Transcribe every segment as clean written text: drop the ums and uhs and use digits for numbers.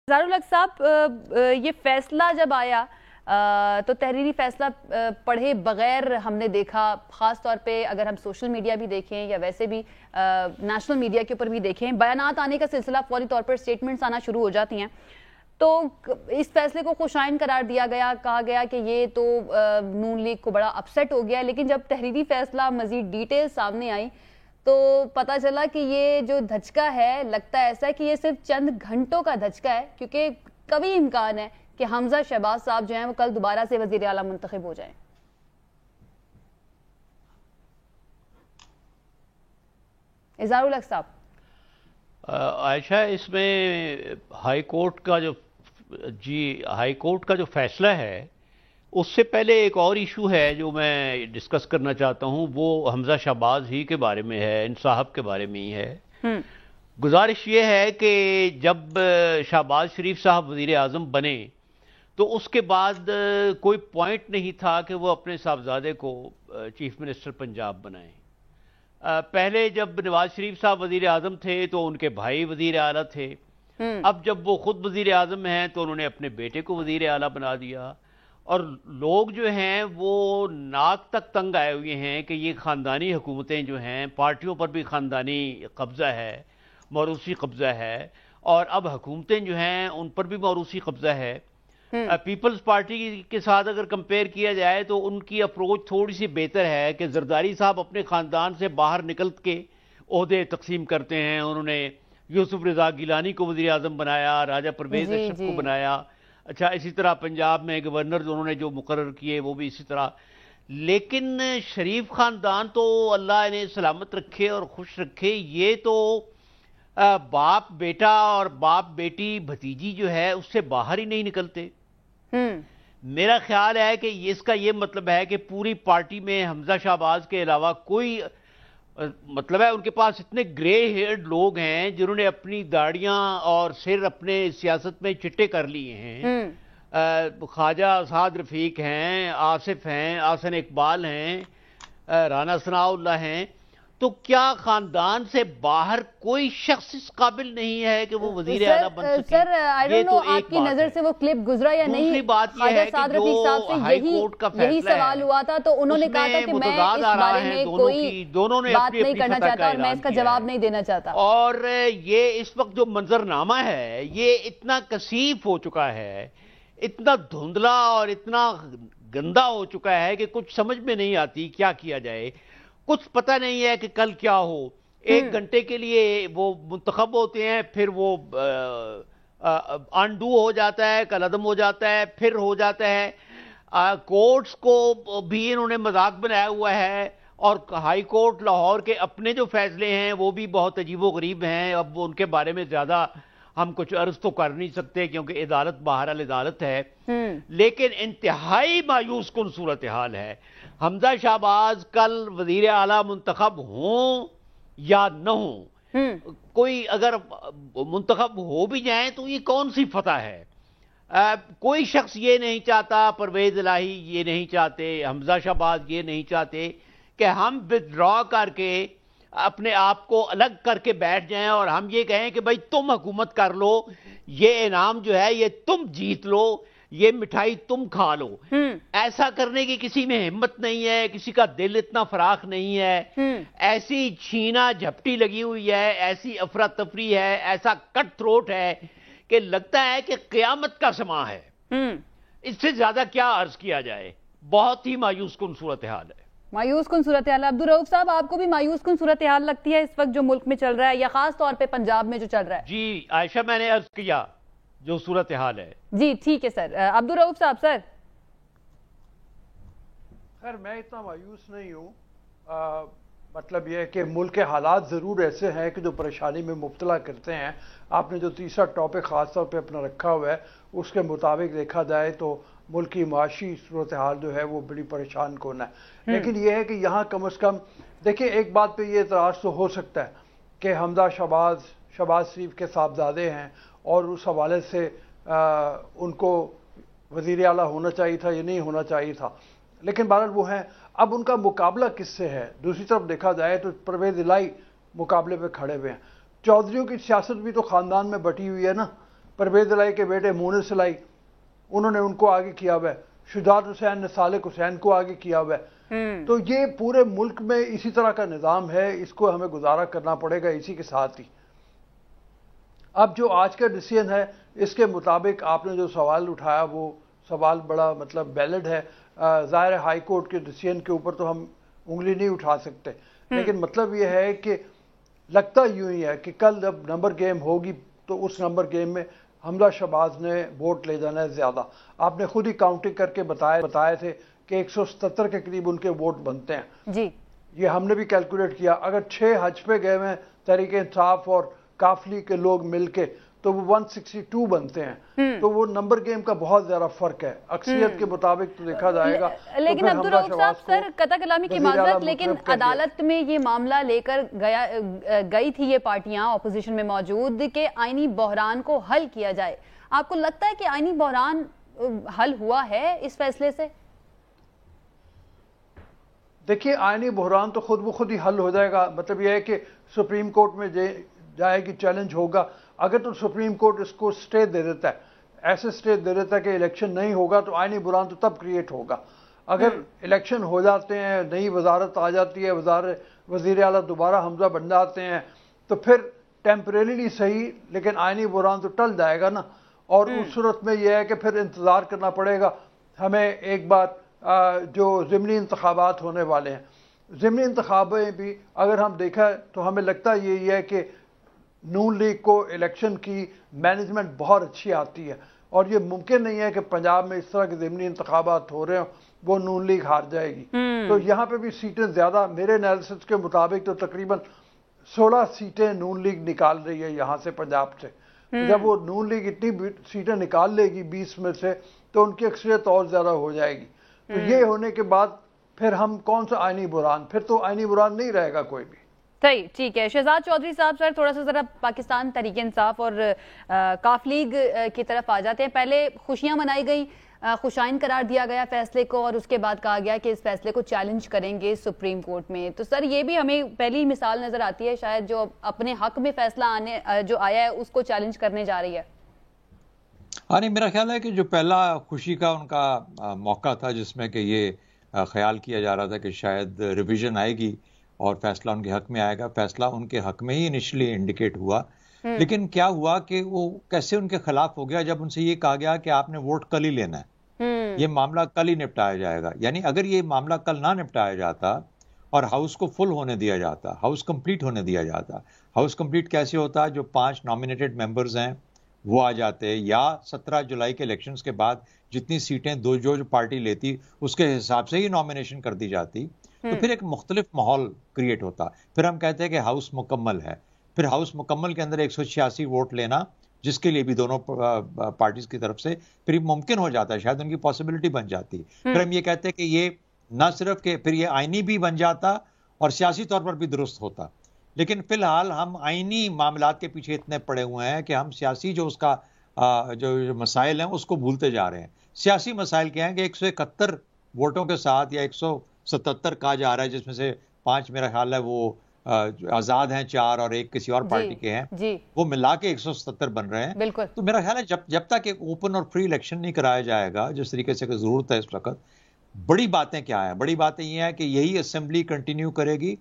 ज़ारुल-हक साहब, ये फैसला जब आया तो तहरीरी फैसला पढ़े बगैर हमने देखा, ख़ास तौर पे अगर हम सोशल मीडिया भी देखें या वैसे भी नेशनल मीडिया के ऊपर भी देखें, बयानात आने का सिलसिला फौरी तौर पर स्टेटमेंट्स आना शुरू हो जाती हैं। तो इस फैसले को खुशाइन करार दिया गया, कहा गया कि ये तो नून लीग को बड़ा अपसेट हो गया है। लेकिन जब तहरीरी फैसला मज़ीद डिटेल सामने आई तो पता चला कि ये जो धचका है, लगता है ऐसा है कि ये सिर्फ चंद घंटों का धचका है, क्योंकि कभी इम्कान है कि हमजा शहबाज साहब जो हैं वो कल दोबारा से वज़ीर आला मुंतखब हो जाएं। ज़ारुल-हक साहब। आयशा, इसमें हाई कोर्ट का जो फैसला है, उससे पहले एक और इशू है जो मैं डिस्कस करना चाहता हूं। वो हमजा शहबाज ही के बारे में है, इन साहब के बारे में ही है। गुजारिश ये है कि जब शहबाज शरीफ साहब वज़ीर आज़म बने तो उसके बाद कोई पॉइंट नहीं था कि वो अपने साहबजादे को चीफ मिनिस्टर पंजाब बनाएं। पहले जब नवाज शरीफ साहब वज़ीर आज़म थे तो उनके भाई वज़ीर आला थे। अब जब वो खुद वज़ीर आज़म हैं तो उन्होंने अपने बेटे को वज़ीर आला बना दिया। और लोग जो हैं वो नाक तक तंग आए हुए हैं कि ये ख़ानदानी हुकूमतें जो हैं, पार्टियों पर भी ख़ानदानी कब्ज़ा है, मौरूसी कब्ज़ा है, और अब हुकूमतें जो हैं उन पर भी मौरूसी कब्ज़ा है। पीपल्स पार्टी के साथ अगर कंपेयर किया जाए तो उनकी अप्रोच थोड़ी सी बेहतर है कि जरदारी साहब अपने ख़ानदान से बाहर निकल के ओहदे तकसीम करते हैं। उन्होंने यूसुफ रज़ा गिलानी को वज़ीर आज़म बनाया, राजा परवेज़ अशरफ को बनाया। अच्छा, इसी तरह पंजाब में गवर्नर उन्होंने जो मुकर्रर किए वो भी इसी तरह। लेकिन शरीफ ख़ानदान तो अल्लाह इन्हें सलामत रखे और खुश रखे, ये तो बाप बेटा और बाप बेटी भतीजी जो है उससे बाहर ही नहीं निकलते। मेरा ख्याल है कि इसका ये मतलब है कि पूरी पार्टी में हमजा शहबाज के अलावा कोई मतलब है, उनके पास इतने ग्रे हेयर्ड लोग हैं जिन्होंने अपनी दाढ़ियां और सिर अपने सियासत में चिट्टे कर लिए हैं। ख्वाजा साद रफीक हैं, आसिफ हैं, आसन इकबाल हैं, राना सनाउल्लाह हैं। तो क्या खानदान से बाहर कोई शख्स इस काबिल नहीं है कि वो वजीर आला बन सके? सर, आई डोंट नो आपकी नजर से वो क्लिप गुजरा या नहीं। दूसरी बात यह है कि जो हाई कोर्ट का यही सवाल हुआ था तो उन्होंने कहा था कि मैं इस बारे में कोई बात नहीं करना चाहता और मैं इसका जवाब नहीं देना चाहता। और ये इस वक्त जो मंजरनामा है ये इतना कसीफ हो चुका है, इतना धुंधला और इतना गंदा हो चुका है कि कुछ समझ में नहीं आती क्या किया जाए। कुछ पता नहीं है कि कल क्या हो। एक घंटे के लिए वो मुंतखब होते हैं, फिर वो अनडू हो जाता है, कलअदम हो जाता है, फिर हो जाता है। कोर्ट्स को भी इन्होंने मजाक बनाया हुआ है, और हाई कोर्ट लाहौर के अपने जो फैसले हैं वो भी बहुत अजीबोगरीब हैं। अब उनके बारे में ज़्यादा हम कुछ अर्ज तो कर नहीं सकते क्योंकि अदालत बहरहाल अदालत है। लेकिन इंतहाई मायूस कुन सूरत हाल है। हमजा शहबाज कल वजीर आला मुंतखब हों या न हों, कोई अगर मुंतखब हो भी जाए तो ये कौन सी फतह है? कोई शख्स ये नहीं चाहता, परवेज इलाही ये नहीं चाहते, हमजा शहबाज ये नहीं चाहते कि हम विथड्रॉ करके अपने आप को अलग करके बैठ जाएं और हम ये कहें कि भाई तुम हुकूमत कर लो, ये इनाम जो है ये तुम जीत लो, ये मिठाई तुम खा लो। ऐसा करने की किसी में हिम्मत नहीं है, किसी का दिल इतना फराख नहीं है। ऐसी छीना झपटी लगी हुई है, ऐसी अफरा तफरी है, ऐसा कट थ्रोट है कि लगता है कि क़यामत का समा है। इससे ज्यादा क्या अर्ज किया जाए। बहुत ही मायूस कुन सूरत हाल है। मायूस कुन सूरत हाल। अब्दुल रऊफ साहब, आपको भी मायूस कुन सूरत हाल लगती है इस वक्त जो मुल्क में चल रहा है या खास तौर पे पंजाब में जो चल रहा है? जी आयशा, मैंने अर्ज किया जो सूरत हाल है। जी ठीक है सर। अब्दुल रऊफ साहब। सर खैर मैं इतना मायूस नहीं हूँ। मतलब यह है कि मुल्क के हालात ज़रूर ऐसे हैं कि जो परेशानी में मुब्तला करते हैं। आपने जो तीसरा टॉपिक ख़ास तौर पे अपना रखा हुआ है उसके मुताबिक देखा जाए तो मुल्क की माशी सूरत हाल जो है वो बड़ी परेशान कौन है। लेकिन यह है कि यहाँ कम अज़ कम देखिए, एक बात पे ये एतराज़ तो हो सकता है कि हमजा शहबाज शरीफ के साहबजादे हैं और उस हवाले से उनको वज़ीर आला होना चाहिए था या नहीं होना चाहिए था, लेकिन बहरहाल वो हैं। अब उनका मुकाबला किससे है? दूसरी तरफ देखा जाए तो परवेज़ इलाही मुकाबले पे खड़े हुए हैं। चौधरियों की सियासत भी तो ख़ानदान में बटी हुई है ना, परवेज इलाही के बेटे मोनिस इलाही, उन्होंने उनको आगे किया हुआ है, शुजात हुसैन ने सालिक हुसैन को आगे किया हुआ है। तो ये पूरे मुल्क में इसी तरह का निज़ाम है, इसको हमें गुजारा करना पड़ेगा इसी के साथ ही। अब जो आज का डिसीजन है इसके मुताबिक आपने जो सवाल उठाया वो सवाल बड़ा मतलब वैलिड है। ज़ाहिर है हाई कोर्ट के डिसीजन के ऊपर तो हम उंगली नहीं उठा सकते, लेकिन मतलब ये है कि लगता यूं ही है कि कल जब नंबर गेम होगी तो उस नंबर गेम में हमजा शहबाज ने वोट ले जाना है ज्यादा। आपने खुद ही काउंटिंग करके बताए थे कि 177 के करीब उनके वोट बनते हैं जी। ये हमने भी कैलकुलेट किया। अगर 6 हज पे गए हुए तहरीके इंसाफ और काफली के लोग मिलके तो वो 162 बनते हैं। तो वो नंबर गेम का बहुत ज्यादा फर्क है। अक्सरियत के मुताबिक तो देखा जाएगा। लेकिन अब्दुल रऊफ साहब, सर कता कलामी की माजरत, लेकिन अदालत में ये मामला लेकर गई थी ये पार्टियां ऑपोजिशन में मौजूद कि आईनी बहरान को हल किया जाए। आपको लगता है कि आईनी बहरान हल हुआ है इस फैसले से? देखिए, आईनी बहरान तो खुद ब खुद ही हल हो जाएगा। मतलब यह है कि सुप्रीम कोर्ट में जाएगी, चैलेंज होगा। अगर तो सुप्रीम कोर्ट इसको स्टे दे देता है, ऐसे स्टे दे देता है कि इलेक्शन नहीं होगा, तो आईनी बहरान तो तब क्रिएट होगा। अगर इलेक्शन हो जाते हैं, नई वजारत आ जाती है, वजीर आला दोबारा हमजा बन जाते हैं, तो फिर टेम्परेरीली सही लेकिन आईनी बहरान तो टल जाएगा ना। और उस सूरत में यह है कि फिर इंतजार करना पड़ेगा हमें। एक बात जो ज़िमनी इंतखाबात होने वाले हैं, ज़िमनी इंतखाबें भी अगर हम देखा तो हमें लगता यही है कि नून लीग को इलेक्शन की मैनेजमेंट बहुत अच्छी आती है और ये मुमकिन नहीं है कि पंजाब में इस तरह के ज़िमनी इंतखाबात हो रहे हो वो नून लीग हार जाएगी। तो यहाँ पे भी सीटें ज़्यादा, मेरे एनालिसिस के मुताबिक तो तकरीबन 16 सीटें नून लीग निकाल रही है यहाँ से पंजाब से। जब वो नून लीग इतनी सीटें निकाल लेगी 20 में से तो उनकी अक्सरियत और ज़्यादा हो जाएगी। तो ये होने के बाद फिर हम कौन सा आईनी बहरान, फिर तो आईनी बहरान नहीं रहेगा कोई भी। सही, ठीक है। शहजाद चौधरी साहब, सर थोड़ा सा जरा पाकिस्तान तहरीक इंसाफ और काफ लीग की तरफ आ जाते हैं। पहले खुशियां मनाई गई, खुशाइन करार दिया गया फैसले को और उसके बाद कहा गया कि इस फैसले को चैलेंज करेंगे सुप्रीम कोर्ट में। तो सर ये भी हमें पहली मिसाल नजर आती है शायद जो अपने हक में फैसला जो आया है उसको चैलेंज करने जा रही है। हाँ नहीं, मेरा ख्याल है कि जो पहला खुशी का उनका मौका था जिसमें कि ये ख्याल किया जा रहा था कि शायद रिवीजन आएगी और फैसला उनके हक में आएगा, फैसला उनके हक में ही इनिशियली इंडिकेट हुआ। लेकिन क्या हुआ कि वो कैसे उनके खिलाफ हो गया जब उनसे ये कहा गया कि आपने वोट कल ही लेना है, ये मामला कल ही निपटाया जाएगा। यानी अगर ये मामला कल ना निपटाया जाता और हाउस को फुल होने दिया जाता, हाउस कंप्लीट होने दिया जाता। हाउस कंप्लीट कैसे होता है? जो 5 नॉमिनेटेड मेंबर्स हैं वो आ जाते, या 17 जुलाई के इलेक्शंस के बाद जितनी सीटें जो पार्टी लेती उसके हिसाब से ही नॉमिनेशन कर दी जाती, तो फिर एक मुख्तलिफ माहौल क्रिएट होता। फिर हम कहते हैं कि हाउस मुकम्मल है। फिर हाउस मुकम्मल के अंदर 186 वोट लेना, जिसके लिए भी दोनों पार्टीज की तरफ से फिर मुमकिन हो जाता है, शायद उनकी पॉसिबिलिटी बन जाती। फिर हम ये कहते हैं कि ये न सिर्फ कि फिर ये आईनी भी बन जाता और सियासी तौर पर भी दुरुस्त होता। लेकिन फिलहाल हम आईनी मामलात के पीछे इतने पड़े हुए हैं कि हम सियासी जो उसका जो मसाइल हैं उसको भूलते जा रहे हैं। सियासी मसाइल क्या हैं कि 171 वोटों के साथ या 177 कहा जा रहा है, जिसमें से 5 मेरा ख्याल है वो आजाद हैं 4 और 1 किसी और पार्टी के हैं, वो मिला के 177 बन रहे हैं। बिल्कुल। तो मेरा ख्याल है जब तक एक ओपन और फ्री इलेक्शन नहीं कराया जाएगा जिस तरीके से जरूरत है इस वक्त, बड़ी बातें क्या है? बड़ी बातें ये हैं कि यही असेंबली कंटिन्यू करेगी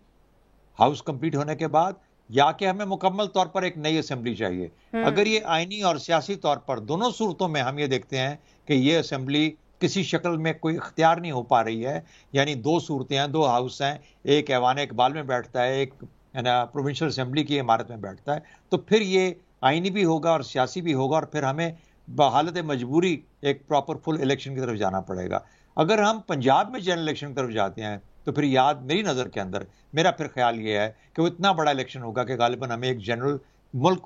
हाउस कंप्लीट होने के बाद, या कि हमें मुकम्मल तौर पर एक नई असेंबली चाहिए। अगर ये आईनी और सियासी तौर पर दोनों सूरतों में हम ये देखते हैं कि ये असेंबली किसी शक्ल में कोई इख्तियार नहीं हो पा रही है, यानी 2 सूरतें हैं, 2 हाउस हैं, एक ऐवान इकबाल में बैठता है, एक प्रोविंशियल असेंबली की इमारत में बैठता है, तो फिर ये आईनी भी होगा और सियासी भी होगा और फिर हमें बहालत मजबूरी एक प्रॉपर फुल इलेक्शन की तरफ जाना पड़ेगा। अगर हम पंजाब में जनरल इलेक्शन की तरफ जाते हैं तो फिर याद मेरी नज़र के अंदर मेरा फिर ख्याल ये है कि वो इतना बड़ा इलेक्शन होगा कि गालिबन हमें एक जनरल मुल्क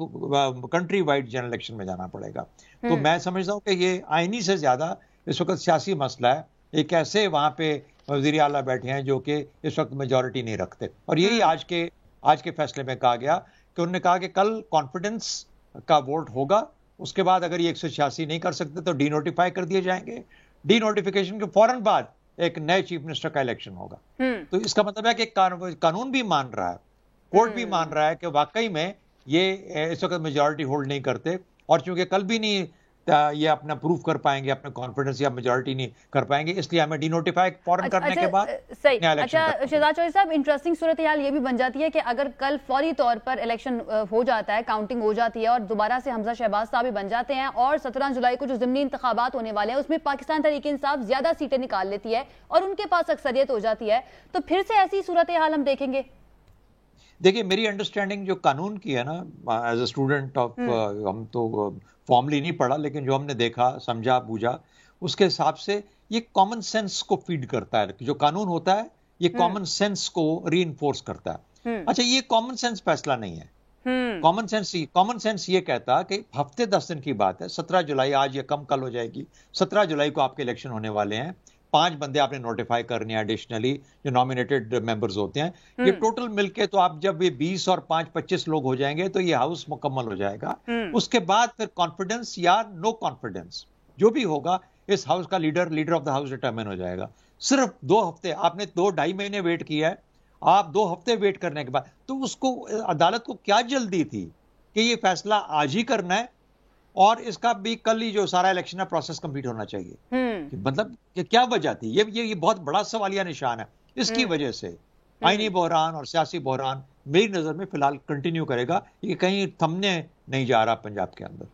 कंट्री वाइड जनरल इलेक्शन में जाना पड़ेगा। तो मैं समझता हूँ कि ये आईनी से ज़्यादा इस वक्त सियासी मसला है। एक ऐसे वहाँ पे वज़ीर आला बैठे हैं जो कि इस वक्त मेजॉरिटी नहीं रखते, और यही आज के फैसले में कहा गया कि उन्होंने कहा कि कल कॉन्फिडेंस का वोट होगा, उसके बाद अगर ये 186 नहीं कर सकते तो डी नोटिफाई कर दिए जाएंगे। डी नोटिफिकेशन के फौरन बाद एक नए चीफ मिनिस्टर का इलेक्शन होगा। तो इसका मतलब है कि कानून भी मान रहा है, कोर्ट भी मान रहा है कि वाकई में ये इस वक्त मेजॉरिटी होल्ड नहीं करते اور چونکہ کل بھی نہیں یہ اپنا پروف کر پائیں گے، اپنے کانفیڈنس یا میجورٹی نہیں کر پائیں گے، اس لیے ہمیں ڈی نوٹیفائی فوراً کرنے کے بعد صحیح. اچھا شہزاد چودھری صاحب، انٹرسٹنگ صورتحال یہ بھی بن جاتی ہے کہ اگر کل فوری طور پر الیکشن ہو جاتا ہے، کاؤنٹنگ ہو جاتی ہے اور دوبارہ سے حمزہ شہباز صاحب بھی بن جاتے ہیں اور 17 جولائی کو جو ضمنی انتخابات ہونے والے ہیں اس میں پاکستان تحریک انصاف زیادہ سیٹیں نکال لیتی ہے اور ان کے پاس اکثریت ہو جاتی ہے، تو پھر سے ایسی صورتحال ہم دیکھیں گے؟ دیکھیں میری انڈرسٹینڈنگ جو قانون کی ہے نا، ایز اے اسٹوڈنٹ آف، ہم تو فارملی نہیں پڑھا لیکن جو ہم نے دیکھا سمجھا بوجھا اس کے حساب سے یہ کامن سینس کو فیڈ کرتا ہے. جو قانون ہوتا ہے یہ کامن سینس کو ری انفورس کرتا ہے. اچھا یہ کامن سینس فیصلہ نہیں ہے. کامن سینس یہ کہتا کہ ہفتے 10 دن کی بات ہے، 17 جولائی آج یا کم کل ہو جائے گی، 17 جولائی کو آپ کے الیکشن ہونے والے ہیں، 5 بندے آپ نے نوٹیفائی کرنے ہیں ایڈیشنلی جو نامینیٹڈ ممبرز ہوتے ہیں. یہ ٹوٹل مل کے تو آپ جب یہ 20 اور 5 25 لوگ ہو جائیں گے تو یہ ہاؤس مکمل ہو جائے گا. اس کے بعد پھر کانفیڈنس یا نو کانفیڈنس جو بھی ہوگا اس ہاؤس کا leader of the house determine ہو جائے گا. صرف 2 ہفتے آپ نے 2-2.5 مہینے ویٹ کیا ہے، آپ 2 ہفتے ویٹ کرنے کے بعد تو اس کو عدالت کو کیا جلدی تھی کہ یہ فیصلہ آج ہی کرنا ہے اور اس کا بھی کل ہی جو سارا الیکشن پروسیس کمپلیٹ ہونا چاہیے. مطلب کہ کیا وجہ تھی؟ یہ بہت بڑا سوالیہ نشان ہے. اس کی وجہ سے آئینی بحران اور سیاسی بحران میری نظر میں فی الحال کنٹینیو کرے گا، یہ کہیں تھمنے نہیں جا رہا پنجاب کے اندر.